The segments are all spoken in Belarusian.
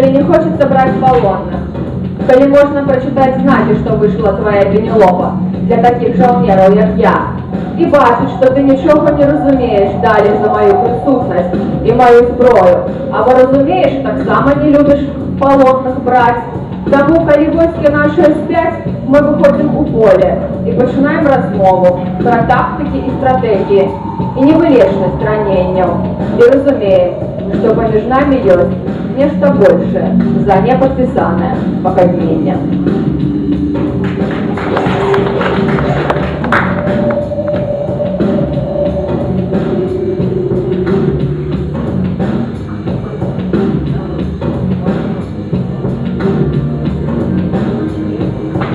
коли не хочется брать полонных, коли можно прочитать знаки, что вышла твоя Пенелопа для таких жаўнераў, як я, і бачыць, што ты нічога не разумееш далі за мою прысутнасць і мою зброю, або разумееш, таксама не любіш полонных браць. Таму, калі войскі нашыя спяць, мы выходзім у поле і пачынаем размову пра тактыкі і стратэгіі і невылечнасць раненняў. І разумеем, што паміж намі ёсць нешта большее за непадпісанае пагадненне.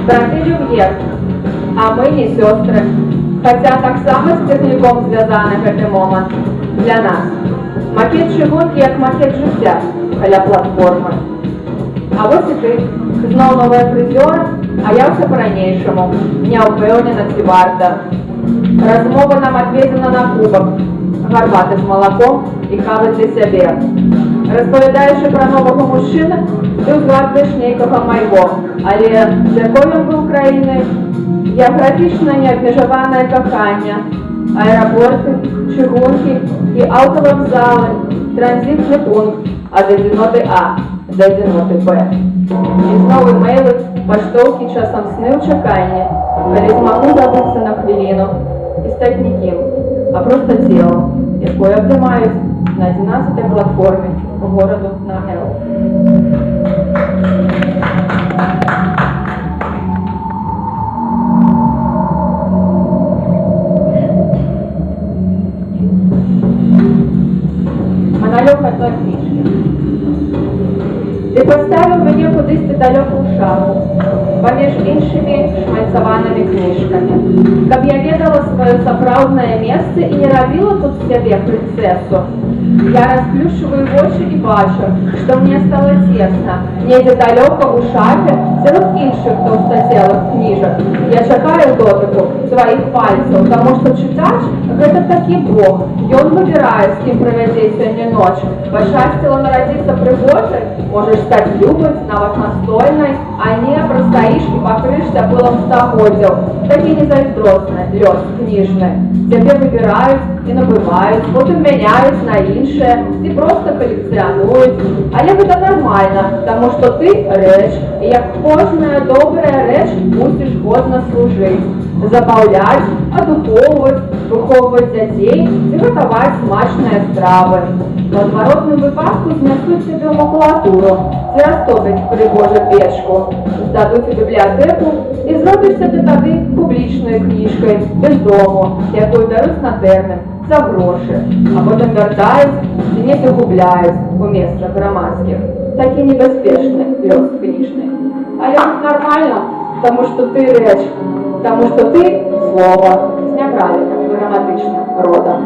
Браты Люмьер, а мы не сестры, хотя таксама з цегліком звязаны гэты момант для нас. Макет чыгункі як макет жыцця каля платформы. А вось і ты, зноў новая прызёра, а я ўсё па-ранейшаму, не ўпэўнена, ці варта. Размова нам адведзена на кубак, гарбаты з малаком і кавы для сябе. Распавядаючы пра новага мужчыны, ты ўзгадваеш нейкага майго, але з якой ён быў краіны? Геаграфічна неабмежаванае каханне, аэрапорты, чыгункі і аўтавакзалы, транзітны пункт ад адзіноты А да адзіноты Б. І зноў имейлы, паштоўкі, часам сны ў чаканні, калі змагу забыцца на хвіліну і стаць нікім, а проста целом, якое абдымаюць на 11-й платформе гораду на Эл. Маналёк адной кніжкі. Ты паставіў мяне кудысьці далёка ў шафу, паміж іншымі шмальцаванымі кніжкамі, каб я ведала сваё сапраўднае месца і не рабіла тут сябе прынцэсу. Я расплюшчваю вочы і бачу, што мне стала цесна, недзе далёка ў шафе сярод іншых тоўстацелых кніжак. Я чакаю дотыку тваіх пальцаў, таму што чытач – гэта такі Бог. Ён выбірае, з кім правядзе сёння ноч. Пашчасціла нарадзіцца прыгожай, можаш стаць любай, нават настойнай, а не прастаіш і пакрышся пылам стагоддзяў. Такі незайздросны лёс кніжны. Цябе выбіраюць і набываюць, потым мяняюць на іншае, ці проста калекцыянуюць. Але гэта нармальна, таму што ты рэч, і як кожная добрая рэч мусіш годна служыць, забаўляць, адукоўваць, выхоўваць дзяцей і гатаваць смачныя стравы. У адваротным выпадку знясуць цябе ў макулатуру, ці растопяць прыгожа печку, здадуць у бібліятэку і зробішся ты тады публічнай кніжкай без дому, якую бяруць на тэрмін за грошы, а потым вяртаюць ці недзе губляюць у месцах грамадскіх. Такі небяспечны лёс кніжны. Але нармальна, таму што ты рэч, таму што ты слова з няправільным граматычным родам.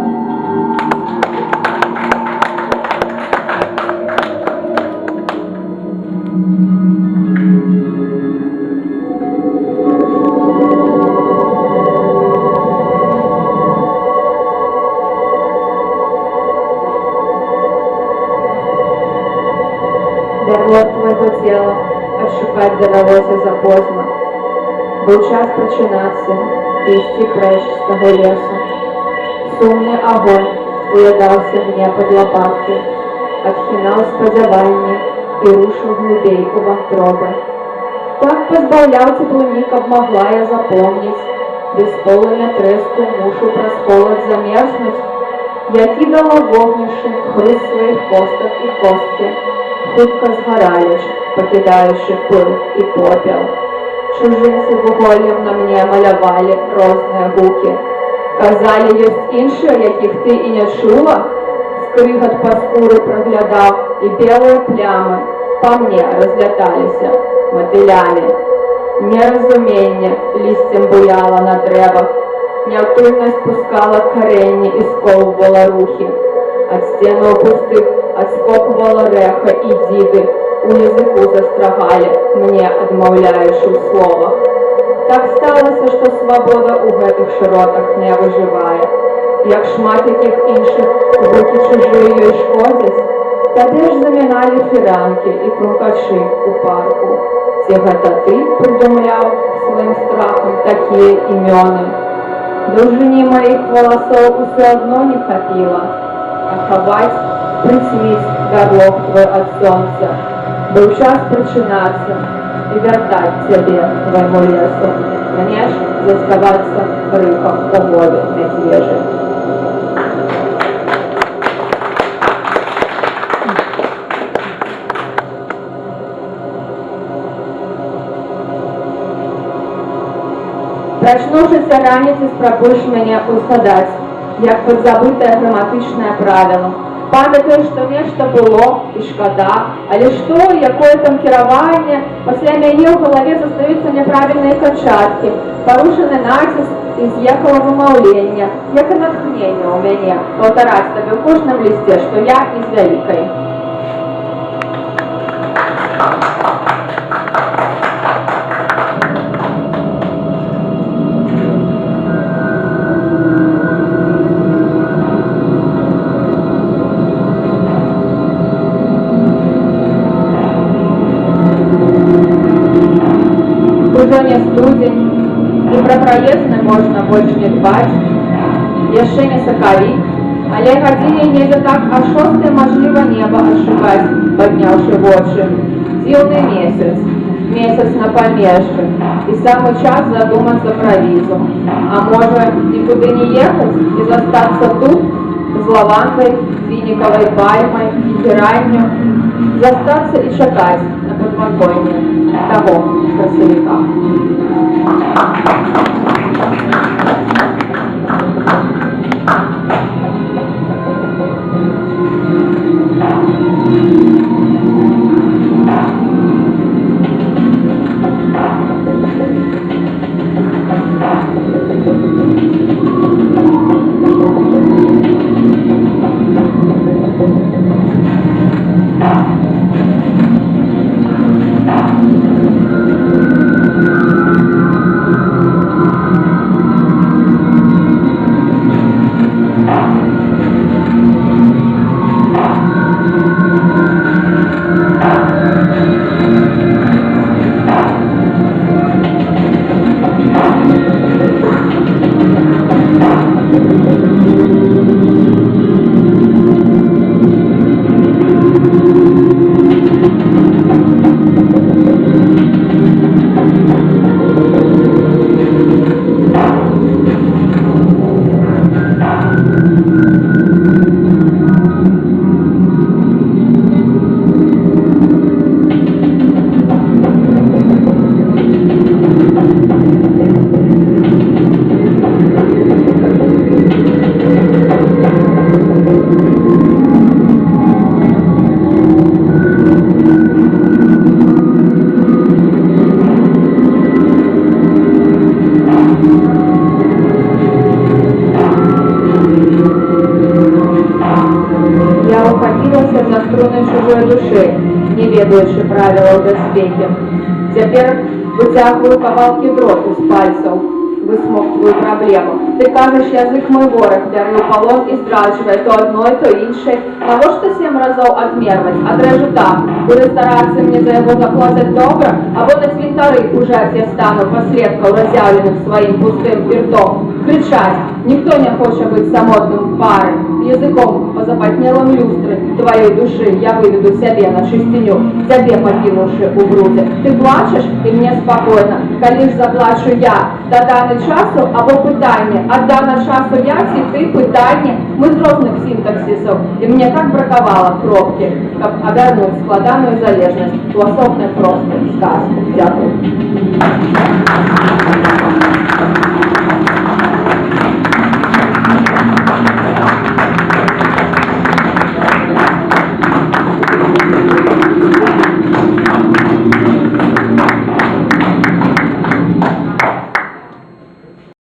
Бягло твайго цела адшукаць давялося запозна. Быў час прачынацца і ісці прэч з таго лесу. Сумны агонь уядаўся мне пад лапаткі, адхінаў спадзяванні і рушыў глыбей у вантробы. Так пазбаўляў цеплыні, каб магла я запомніць, без полымя трэску мушу праз холад замерзнуць. Я кідала вогнішы хрыст сваіх костак і косткі, хутка згараючы, пакідаючы пыл і попел. Чужынцы вуголлем на мне малявалі розныя гукі. Казалі, ёсць іншыя, якіх ты і не чула. Скрыгат па скуры праглядаў, і белыя плямы па мне разляталіся матылямі. Неразуменне лісцем буяла на дрэвах, няўтульнасць пускала карэнні і скоўвала рухі. Ад сценаў пустых адскоквала рэха і дзіды, у языку застрагалі, мне адмаўляючы ў словах. Так сталася, што свабода ў гэтых шыротах не выжывае. Як шмат якіх іншых гукі чужыя ёй шкодзяць, Тады ж заміналі фіранкі і крумкачы у парку. Ці гэта ты прыдумляў сваім страхам такія імёны? Даўжыні маіх валасоў усё адно не хапіла, а хаваць, прыцвіць гарлок твой ад сонца. Быў час прачынацца і вяртаць цябе твайму лесу, мне ж заставацца рыкам у мове мядзвежы. Прачнуўшыся раніцай, спрабуеш мяне узгадаць, як падзабытае граматычнае правіла. Памятаю, што нешта было і шкада, але што, якое там кіраванне, пасля мяне ў галаве застаюцца няправільныя пачаткі, парушаны націск і з'ехала вымаўленне, як і натхненне ў мяне паўтараць табе ў кожным лісце, што я і з вялікай. Ужо не студзень, і пра праездны можна больш не дбаць. Яшчэ не сакавік, але гадзіне недзе так а 6 мажліва неба адшукаць, падняўшы вочы. Дзіўны месяц, месяц на памежжы, і самы час задумацца пра візу. А можа, нікуды не ехаць і застацца тут, з лавандай, фінікавай пальмай і геранню, застацца і чакаць на падвакойне таго красавіка. Не ведаючы правілаў бяспекі. Цяпер выцягваю кавалкі дроту з пальцаў, высмоктваю праблему. Ты кажаш, язык мой вораг, бяры ў палон і здраджвай то адной, то іншай. Навошта 7 разоў адмерваць? Адрэжу так. У рэстарацыі мне за яго заплацяць добра, або на цвінтары пужаць я стану паследкаў, раз'яўленых сваім пустым ртом. Крычаць. Ніхто не хоча быць самотным пары. Языком по запатнелым люстры твоей души я выведу сябе на чыстыню, цябе пакінуўшы у брузе. Ты плачаш, і мне спакойна. Калі ж заплачу я, да даны часу або пытанне, ад дана часу я ці ты пытанне, мы з розных сінтаксісаў, і мне так бракавала кропкі, каб абярнуць складаную залежнасць у асобны просты сказку. Дзякуй.